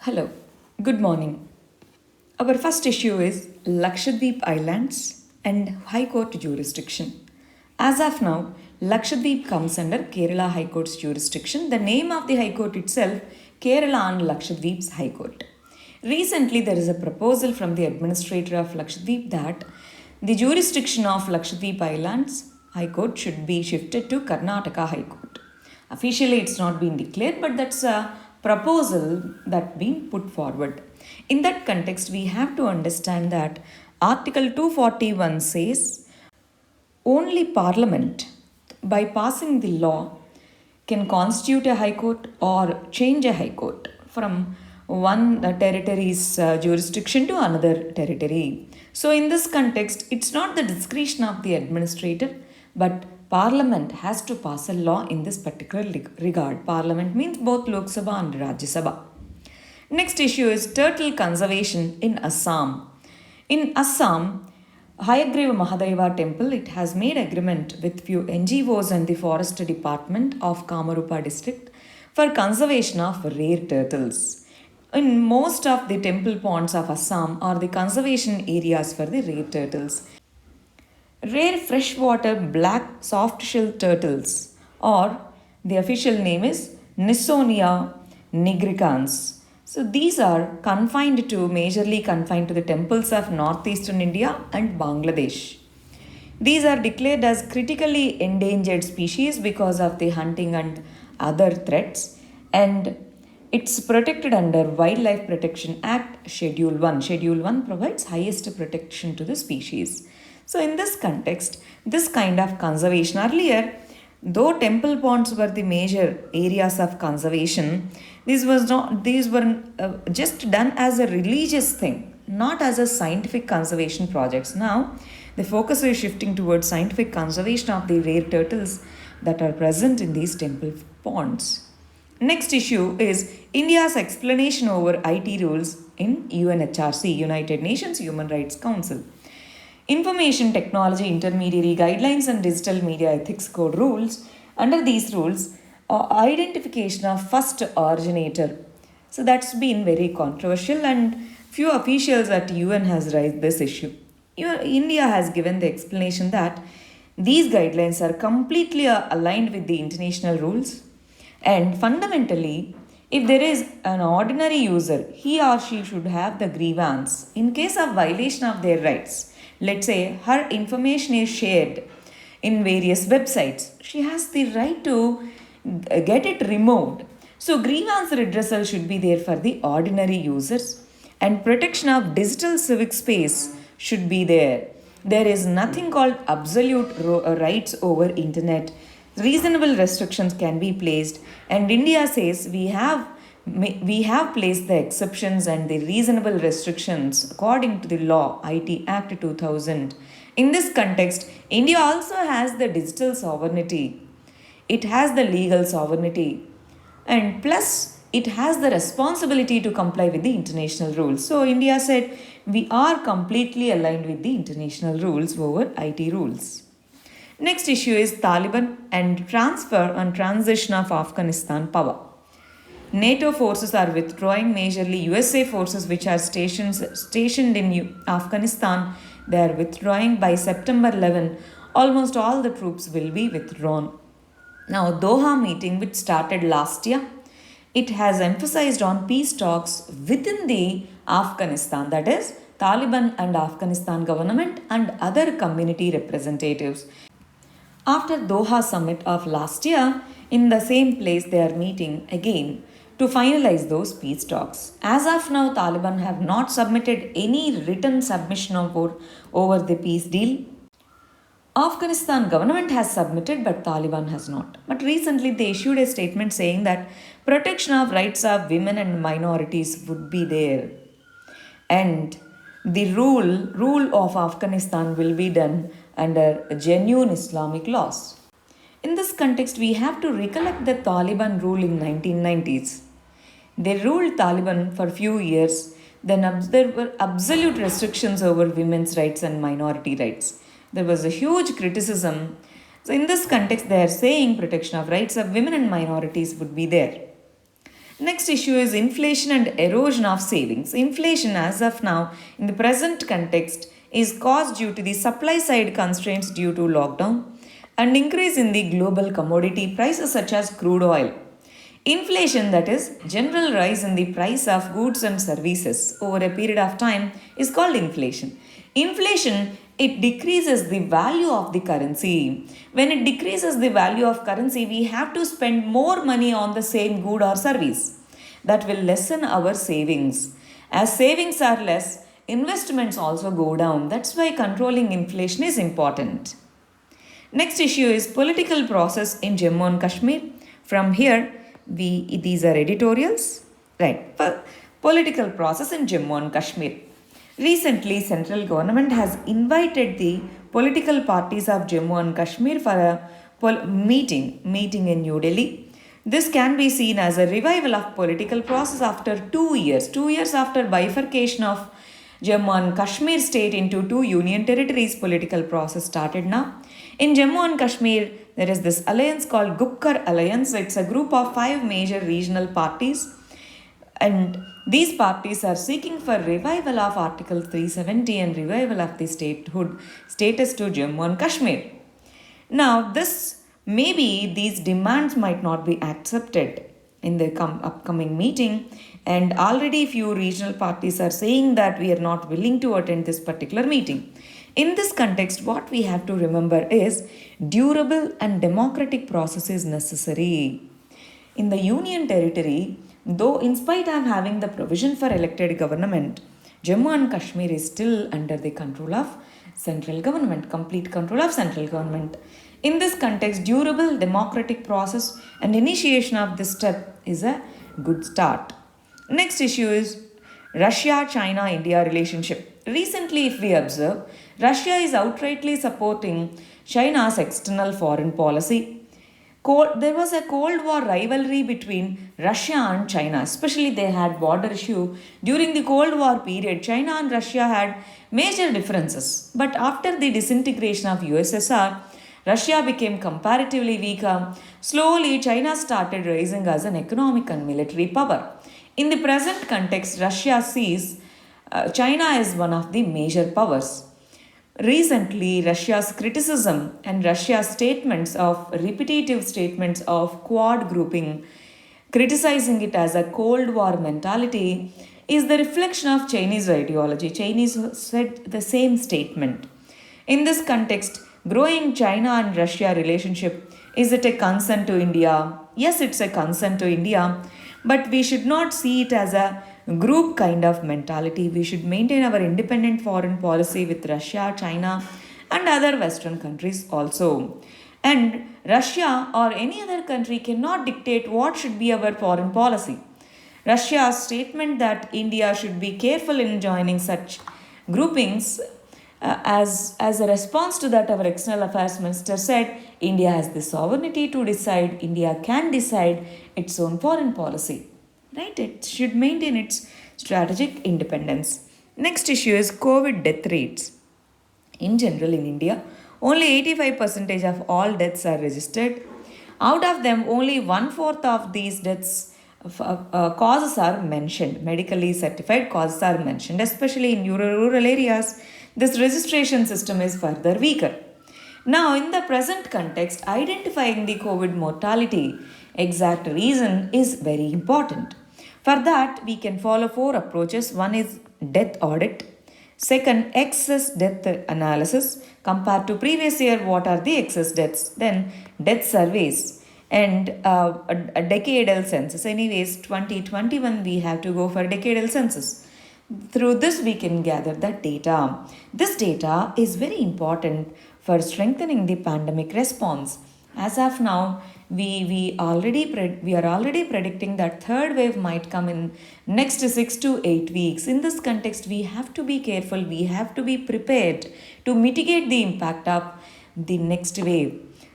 Hello, good morning. Our first issue is Lakshadweep Islands and High Court jurisdiction. As of now, Lakshadweep comes under Kerala High Court's jurisdiction. The name of the High Court itself, Kerala and Lakshadweep's High Court. Recently, there is a proposal from the administrator of Lakshadweep that the jurisdiction of Lakshadweep Islands High Court should be shifted to Karnataka High Court. Officially, it's not been declared, but that's a proposal that been put forward. In that context, we have to understand that Article 241 says only Parliament, by passing the law, can constitute a High Court or change a High Court from one territory's jurisdiction to another territory. So, in this context, it's not the discretion of the administrator, but Parliament has to pass a law in this particular regard. Parliament means both Lok Sabha and Rajya Sabha. Next issue is turtle conservation in Assam. In Assam, Hayagriva Mahadeva temple, it has made agreement with few NGOs and the Forest Department of Kamarupa district for conservation of rare turtles. In most of the temple ponds of Assam are the conservation areas for the rare turtles. Rare freshwater black soft-shell turtles, or the official name is Nisonia nigricans. So these are majorly confined to the temples of northeastern India and Bangladesh. These are declared as critically endangered species because of the hunting and other threats, and it's protected under Wildlife Protection Act Schedule 1. Schedule 1 provides highest protection to the species. So in this context, this kind of conservation earlier, though temple ponds were the major areas of conservation, these were just done as a religious thing, not as a scientific conservation projects. Now, the focus is shifting towards scientific conservation of the rare turtles that are present in these temple ponds. Next issue is India's explanation over IT rules in UNHRC, United Nations Human Rights Council. Information Technology Intermediary Guidelines and Digital Media Ethics Code rules. Under these rules, identification of first originator. So that's been very controversial, and few officials at UN has raised this issue. India has given the explanation that these guidelines are completely aligned with the international rules, and fundamentally, if there is an ordinary user, he or she should have the grievance in case of violation of their rights. Let's say her information is shared in various websites. She has the right to get it removed. So, grievance redressal should be there for the ordinary users, and protection of digital civic space should be there. There is nothing called absolute rights over internet. Reasonable restrictions can be placed, and India says we have placed the exceptions and the reasonable restrictions according to the law IT Act 2000. In this context, India also has the digital sovereignty. It has the legal sovereignty, and plus it has the responsibility to comply with the international rules. So India said we are completely aligned with the international rules over IT rules. Next issue is Taliban and transfer and transition of Afghanistan power. NATO forces are withdrawing, majorly USA forces which are stationed in Afghanistan, they are withdrawing by September 11. Almost all the troops will be withdrawn. Now, Doha meeting which started last year, it has emphasized on peace talks within the Afghanistan, that is Taliban and Afghanistan government and other community representatives. After Doha summit of last year, in the same place they are meeting again to finalize those peace talks. As of now, Taliban have not submitted any written submission over the peace deal. Afghanistan government has submitted, but Taliban has not. But recently they issued a statement saying that protection of rights of women and minorities would be there, and the rule of Afghanistan will be done under genuine Islamic laws. In this context, we have to recollect the Taliban rule in 1990s. They ruled Taliban for few years. Then there were absolute restrictions over women's rights and minority rights. There was a huge criticism. So in this context, they are saying protection of rights of women and minorities would be there. Next issue is inflation and erosion of savings. Inflation, as of now, in the present context, is caused due to the supply side constraints due to lockdown and increase in the global commodity prices such as crude oil. Inflation, that is, general rise in the price of goods and services over a period of time, is called inflation. Inflation, it decreases the value of the currency. When it decreases the value of currency, we have to spend more money on the same good or service. That will lessen our savings. As savings are less, investments also go down. That's why controlling inflation is important. Next issue is political process in Jammu and Kashmir. From here, these are editorials, right? Political process in Jammu and Kashmir. Recently, central government has invited the political parties of Jammu and Kashmir for a meeting in New Delhi. This can be seen as a revival of political process after 2 years. 2 years after bifurcation of Jammu and Kashmir state into 2 union territories, political process started now. In Jammu and Kashmir, there is this alliance called Gupkar Alliance. It's a group of 5 major regional parties, and these parties are seeking for revival of Article 370 and revival of the statehood status to Jammu and Kashmir. Now, maybe these demands might not be accepted in the upcoming meeting, and already few regional parties are saying that we are not willing to attend this particular meeting. In this context, what we have to remember is durable and democratic process is necessary. In the union territory, though in spite of having the provision for elected government, Jammu and Kashmir is still under the control of central government, complete control of central government. In this context, durable democratic process and initiation of this step is a good start. Next issue is Russia-China-India relationship. Recently, if we observe, Russia is outrightly supporting China's external foreign policy. There was a Cold War rivalry between Russia and China, especially they had border issue. During the Cold War period, China and Russia had major differences. But after the disintegration of USSR, Russia became comparatively weaker. Slowly, China started rising as an economic and military power. In the present context, Russia sees China as one of the major powers. Recently, Russia's criticism and Russia's repetitive statements of Quad grouping, criticizing it as a Cold War mentality, is the reflection of Chinese ideology. Chinese said the same statement. In this context, growing China and Russia relationship, is it a concern to India? Yes, it's a concern to India, but we should not see it as a group kind of mentality. We should maintain our independent foreign policy with Russia, China, and other Western countries also. And Russia or any other country cannot dictate what should be our foreign policy. Russia's statement that India should be careful in joining such groupings, as a response to that, our external affairs minister said India has the sovereignty to decide, India can decide its own foreign policy. Right? It should maintain its strategic independence. Next issue is COVID death rates. In general, in India, only 85% of all deaths are registered. Out of them, only 1/4 of these deaths causes are mentioned. Medically certified causes are mentioned, especially in rural areas. This registration system is further weaker. Now, in the present context, identifying the COVID mortality exact reason is very important. For that, we can follow 4 approaches. One is death audit. Second, excess death analysis. Compared to previous year, what are the excess deaths? Then death surveys and a decadal census. Anyways, 2021 we have to go for decadal census. Through this, we can gather the data. This data is very important for strengthening the pandemic response. As of now, we are already predicting that third wave might come in next 6 to 8 weeks. In this context, we have to be careful. We have to be prepared to mitigate the impact of the next wave.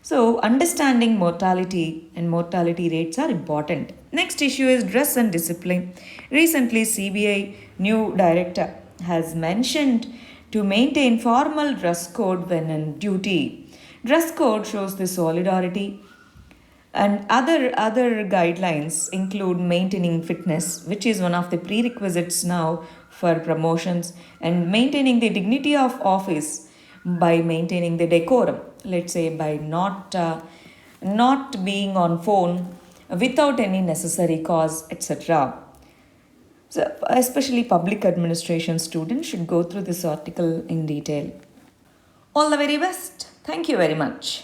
So, understanding mortality and mortality rates are important. Next issue is dress and discipline. Recently, CBI new director has mentioned to maintain formal dress code when on duty. Dress code shows the solidarity And other guidelines include maintaining fitness, which is one of the prerequisites now for promotions, and maintaining the dignity of office by maintaining the decorum. Let's say by not being on phone without any necessary cause, etc. So, especially public administration students should go through this article in detail. All the very best. Thank you very much.